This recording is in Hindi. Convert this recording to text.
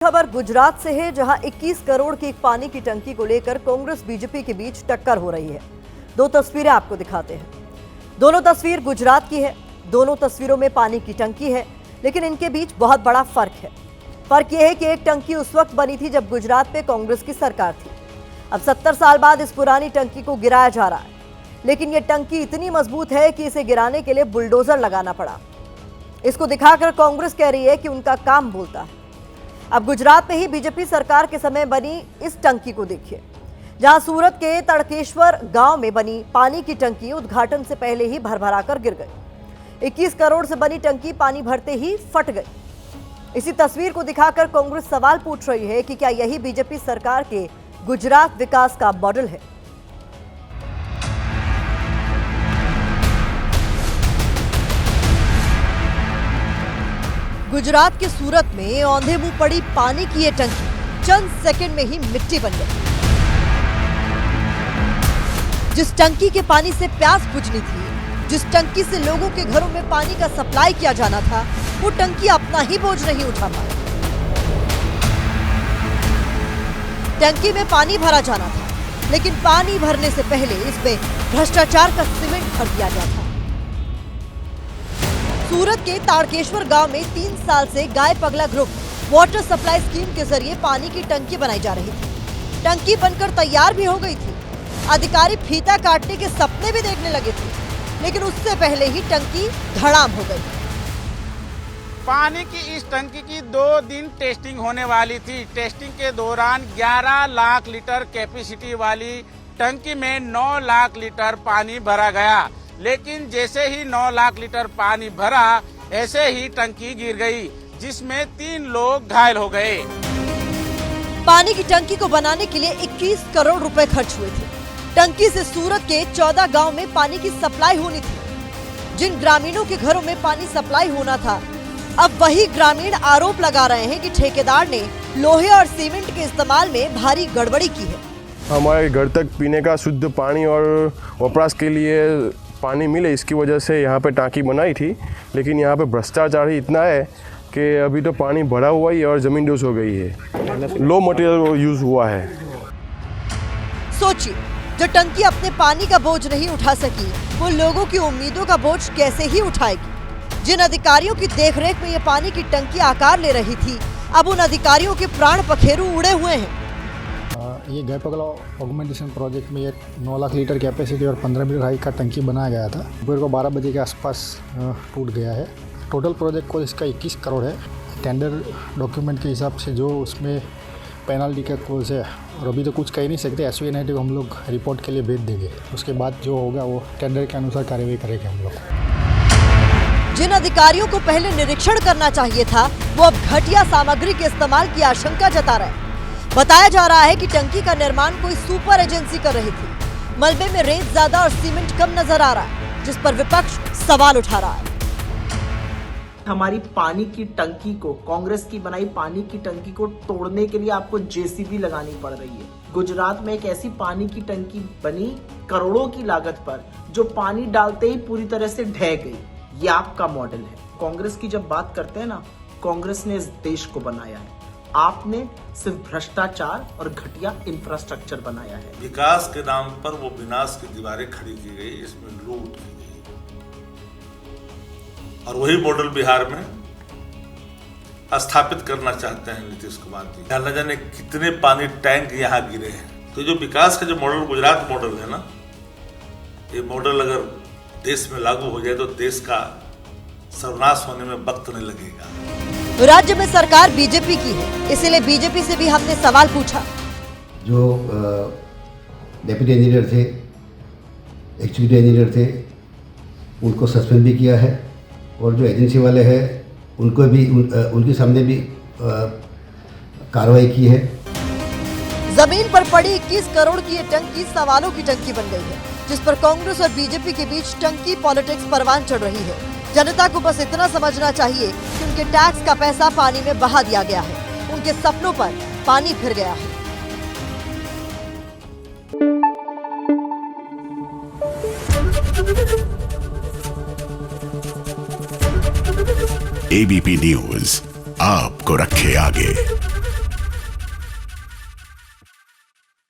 खबर गुजरात से है, जहां 21 करोड़ की एक पानी की टंकी को लेकर कांग्रेस बीजेपी के बीच टक्कर हो रही है। दो तस्वीरें आपको दिखाते हैं। दोनों तस्वीर गुजरात की है। दोनों तस्वीरों में पानी की टंकी है, लेकिन इनके बीच बहुत बड़ा फर्क है। फर्क यह है कि एक टंकी उस वक्त बनी थी जब गुजरात में कांग्रेस की सरकार थी। अब 70 साल बाद इस पुरानी टंकी को गिराया जा रहा है, लेकिन यह टंकी इतनी मजबूत है कि इसे गिराने के लिए बुलडोजर लगाना पड़ा। इसको दिखाकर कांग्रेस कह रही है कि उनका काम बोलता है। अब गुजरात में ही बीजेपी सरकार के समय बनी इस टंकी को देखिए, जहां सूरत के तड़केश्वर गांव में बनी पानी की टंकी उद्घाटन से पहले ही भरभराकर गिर गई। 21 करोड़ से बनी टंकी पानी भरते ही फट गई। इसी तस्वीर को दिखाकर कांग्रेस सवाल पूछ रही है कि क्या यही बीजेपी सरकार के गुजरात विकास का मॉडल है। गुजरात के सूरत में औंधे मुंह पड़ी पानी की ये टंकी चंद सेकंड में ही मिट्टी बन गई। जिस टंकी के पानी से प्यास बुझनी थी, जिस टंकी से लोगों के घरों में पानी का सप्लाई किया जाना था, वो टंकी अपना ही बोझ नहीं उठा पाई। टंकी में पानी भरा जाना था, लेकिन पानी भरने से पहले इसमें भ्रष्टाचार का सीमेंट भर दिया गया था। सूरत के ताड़केश्वर गांव में 3 साल से गाय पगला ग्रुप वाटर सप्लाई स्कीम के जरिए पानी की टंकी बनाई जा रही थी। टंकी बनकर तैयार भी हो गई थी। अधिकारी फीता काटने के सपने भी देखने लगे थे, लेकिन उससे पहले ही टंकी धड़ाम हो गई। पानी की इस टंकी की 2 दिन टेस्टिंग होने वाली थी। टेस्टिंग के दौरान 11 लाख लीटर कैपेसिटी वाली टंकी में 9 लाख लीटर पानी भरा गया, लेकिन जैसे ही 9 लाख लीटर पानी भरा, ऐसे ही टंकी गिर गई, जिसमें 3 लोग घायल हो गए। पानी की टंकी को बनाने के लिए 21 करोड़ रुपए खर्च हुए थे। टंकी से सूरत के 14 गांव में पानी की सप्लाई होनी थी। जिन ग्रामीणों के घरों में पानी सप्लाई होना था, अब वही ग्रामीण आरोप लगा रहे हैं कि ठेकेदार ने लोहे और सीमेंट के इस्तेमाल में भारी गड़बड़ी की है। हमारे घर तक पीने का शुद्ध पानी और वपराश के लिए पानी मिले, इसकी वजह से यहाँ पे टांकी बनाई थी, लेकिन यहाँ पे भ्रष्टाचार ही इतना है कि अभी तो पानी भरा हुआ ही और ज़मीन डोस हो गई है। लो मटेरियल यूज़ हुआ है। सोचिए, जो टंकी अपने पानी का बोझ नहीं उठा सकी, वो लोगों की उम्मीदों का बोझ कैसे ही उठाएगी। जिन अधिकारियों की देखरेख में ये पानी की टंकी आकार ले रही थी, अब उन अधिकारियों के प्राण पखेरु उड़े हुए हैं। ये गाय पगला ऑगमेंटेशन प्रोजेक्ट में एक 9 लाख लीटर कैपेसिटी और 15 मीटर हाइट का टंकी बनाया गया था। दोपहर को 12 बजे के आसपास टूट गया है। टोटल प्रोजेक्ट को इसका 21 करोड़ है। टेंडर डॉक्यूमेंट के हिसाब से जो उसमें पेनल्टी का क्लोज है, और अभी तो कुछ कह नहीं सकते। SVNIT को हम लोग रिपोर्ट के लिए भेज देंगे, उसके बाद जो होगा वो टेंडर के अनुसार कार्रवाई करेंगे हम लोग। जिन अधिकारियों को पहले निरीक्षण करना चाहिए था, वो अब घटिया सामग्री के इस्तेमाल की आशंका जता रहे हैं। बताया जा रहा है कि टंकी का निर्माण कोई सुपर एजेंसी कर रही थी। मलबे में रेत ज्यादा और सीमेंट कम नजर आ रहा है, जिस पर विपक्ष सवाल उठा रहा है। हमारी पानी की टंकी को, कांग्रेस की बनाई पानी की टंकी को तोड़ने के लिए आपको JCB लगानी पड़ रही है। गुजरात में एक ऐसी पानी की टंकी बनी करोड़ों की लागत पर, जो पानी डालते ही पूरी तरह से ढह गई। ये आपका मॉडल है। कांग्रेस की जब बात करते हैं ना, कांग्रेस ने इस देश को बनाया है। आपने सिर्फ भ्रष्टाचार और घटिया इंफ्रास्ट्रक्चर बनाया है। विकास के नाम पर वो विनाश की दीवारें खड़ी की गई, इसमें लूट की गई, और वही मॉडल बिहार में स्थापित करना चाहते हैं नीतीश कुमार जी। न जाने कितने पानी टैंक यहाँ गिरे हैं। तो जो विकास का जो मॉडल गुजरात मॉडल है ना, ये मॉडल अगर देश में लागू हो जाए तो देश का सर्वनाश होने में वक्त नहीं लगेगा। राज्य में सरकार बीजेपी की है, इसीलिए बीजेपी से भी हमने सवाल पूछा। जो डेप्यूटी इंजीनियर थे, एग्जीक्यूटिव इंजीनियर थे, उनको सस्पेंड भी किया है, और जो एजेंसी वाले हैं उनको भी उनके सामने भी कार्रवाई की है। जमीन पर पड़ी 21 करोड़ की ये टंकी सवालों की टंकी बन गई है, जिस पर कांग्रेस और बीजेपी के बीच टंकी पॉलिटिक्स परवान चढ़ रही है। जनता को बस इतना समझना चाहिए कि उनके टैक्स का पैसा पानी में बहा दिया गया है, उनके सपनों पर पानी फिर गया है। ABP न्यूज आपको रखे आगे।